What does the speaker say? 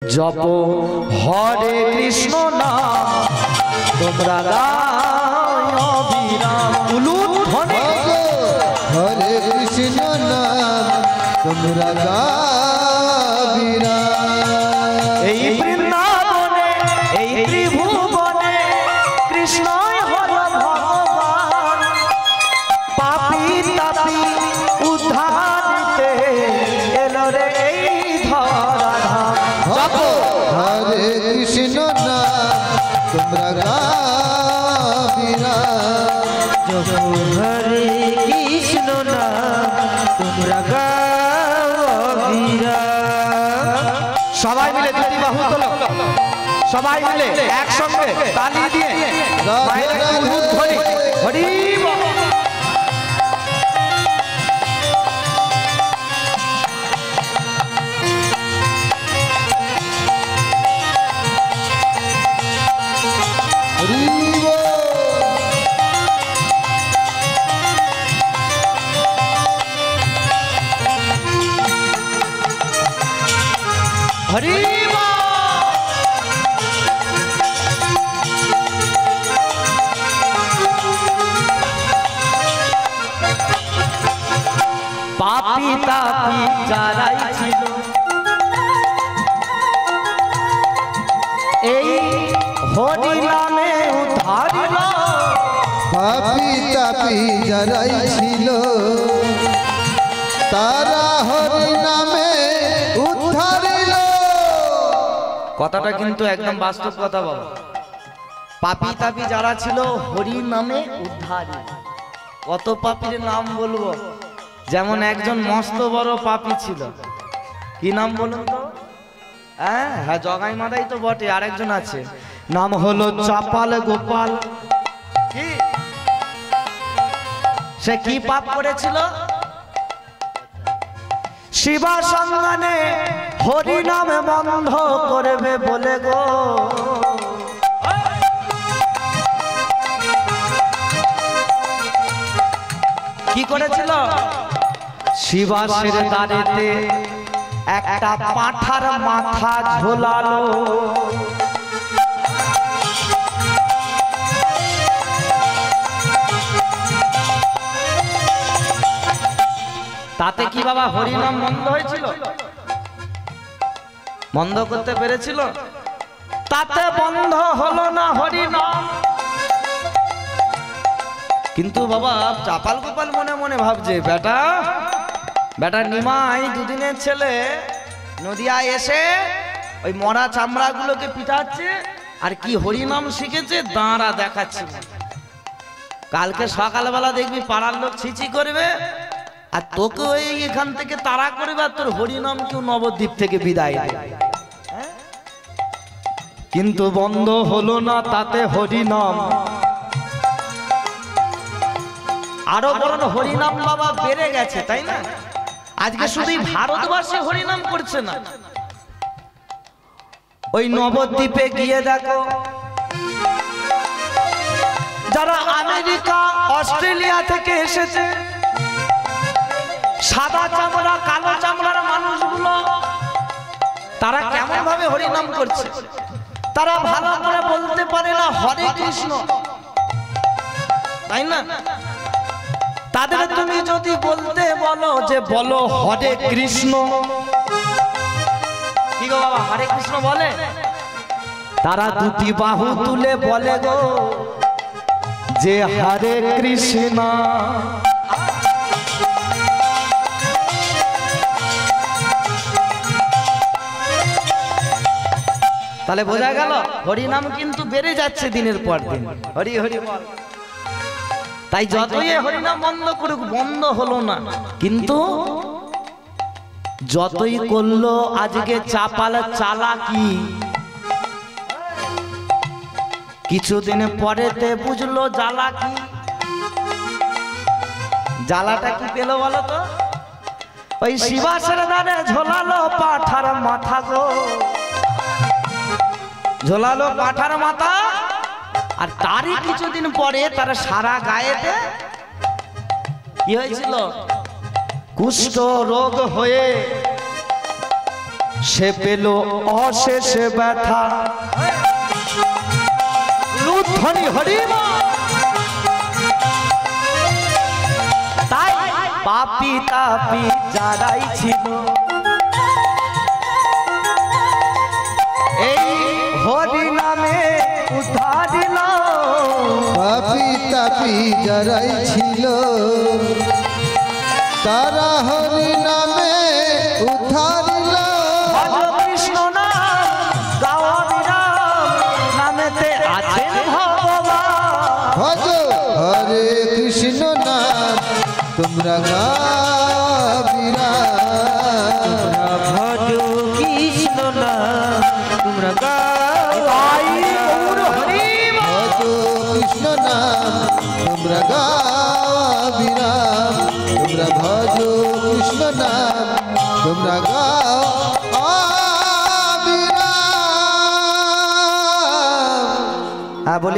जप हरे कृष्ण नाम तोमरा गाय अविराम उलूद ध्वनि हरे कृष्ण नाम तोमरा गाय अविराम। এই বৃন্দাবনে এই ত্রিভুবনে কৃষ্ণই হল ভগবান পাপী তাপী উদ্ধার দিতে এলো রে এই ধরাধাম। জপ हरे कृष्ण नाम तोमरा गाय अविराम। जप हरे कृष्ण नाम तोमरा गाय अविराम। সবাই মিলে দুটি বাহু তোলো, সবাই মিলে একসঙ্গে তালি দিয়ে মায়ের উলুদ ধ্বনি হরি বল। हरि पापी तापी जाराई छिलो এই হরি নামে উদ্ধারিল पापी तापी जराई छिलो तारा हरि नामे उद्धारिल। কথাটা কিন্তু একদম বাস্তব কথা বাবা। পাপী তাপী যারা ছিল হরি নামে উদ্ধারী। কত পাপীর নাম বলবো, যেমন একজন মস্ত বড় পাপী ছিল, কি নাম বলুন তো? হ্যাঁ জগাই মাদাই তো বটে, আরেকজন আছে নাম হলো চাপাল গোপাল। কি সে কি পাপ করেছিল? শিবা সন্ধানে হরি নামে বন্ধ করবে বলে গো কি করেছিল? শিবাসের দাঁড়েতে একটা পাঁঠার মাথা ঝোলালো। তাতে কি বাবা হরিনাম বন্ধ হয়েছিল? বন্ধ করতে পেরেছিল? তাতে বন্ধ হলো না হরিনাম। কিন্তু বাবা চাপাল গোপাল মনে মনে ভাবছে, বেটা বেটা নিমাই দুদিনের ছেলে নদিয়ায় এসে ওই মরা চামড়াগুলোকে পিটাচ্ছে আর কি হরিনাম শিখেছে দাঁড়া দেখাচ্ছে। কালকে সকালবেলা দেখবি পাড়ার লোক ছিচি করবে আর তোকে ওই এখান থেকে তাড়া করবে আর তোর হরিনাম কেউ নবদ্বীপ থেকে বিদায় দেবে। কিন্তু বন্ধ হলো না তাতে হরিনাম, আরো বরং হরিনাম বাবা বেড়ে গেছে, তাই না? আজকে শুধু ভারতবর্ষে হরিনাম করছে না, ওই নবদ্বীপে গিয়ে দেখো যারা আমেরিকা অস্ট্রেলিয়া থেকে এসেছে সাদা চামড়া কালো চামড়ার মানুষগুলো, তারা কেমন ভাবে হরিনাম করছে। তারা ভালো করে বলতে পারে না হরে কৃষ্ণ, তাই না? তাদের তুমি যদি বলতে বলো যে বলো হরে কৃষ্ণ, কি গো বাবা হরে কৃষ্ণ বলে? তারা দুটি বাহু তুলে বলে গো যে হরে কৃষ্ণ। তাহলে বোঝা গেল হরিনাম কিন্তু বেড়ে যাচ্ছে দিনের পর দিন। হরি হরি বল। তাই যতই হরিনাম বন্ধ করুক বন্ধ হলো না, কিন্তু যতই করলো আজকে চাপাল চালাকি, কিছুদিন পরেতে বুঝলো জ্বালা কি। জ্বালাটা কি পেলো বলো তো? ওই শিবাসের দ্বারে ঝোলালো পাঠার মাথা গো, ঝোলালো পাঠার মাথা। আর তারই কিছুদিন পরে তার সারা গায়েতে কি হয়েছিল? কুষ্ঠ রোগ হয়ে সে পেল অশেষ ব্যথা লুধ্বনি হরিমা তাই পাপি তাপি যারাই ছিল এই হরি নামে উদ্ধারিল পাপি তাপি যারাই ছিল তারা হরি নামে উদ্ধারিল ভজ কৃষ্ণ নাম গাও বিরাম নামেতে আছেন ভগবান ভজ হরে কৃষ্ণ নাম তোমরা গাবিরা ভজ কৃষ্ণ নাম তোমরা গাই গৌর হরি ভজ কৃষ্ণ নাম তোমরা গাবিরা তোমরা ভজ কৃষ্ণ নাম তোমরা গাবিরা হ্যাঁ বলি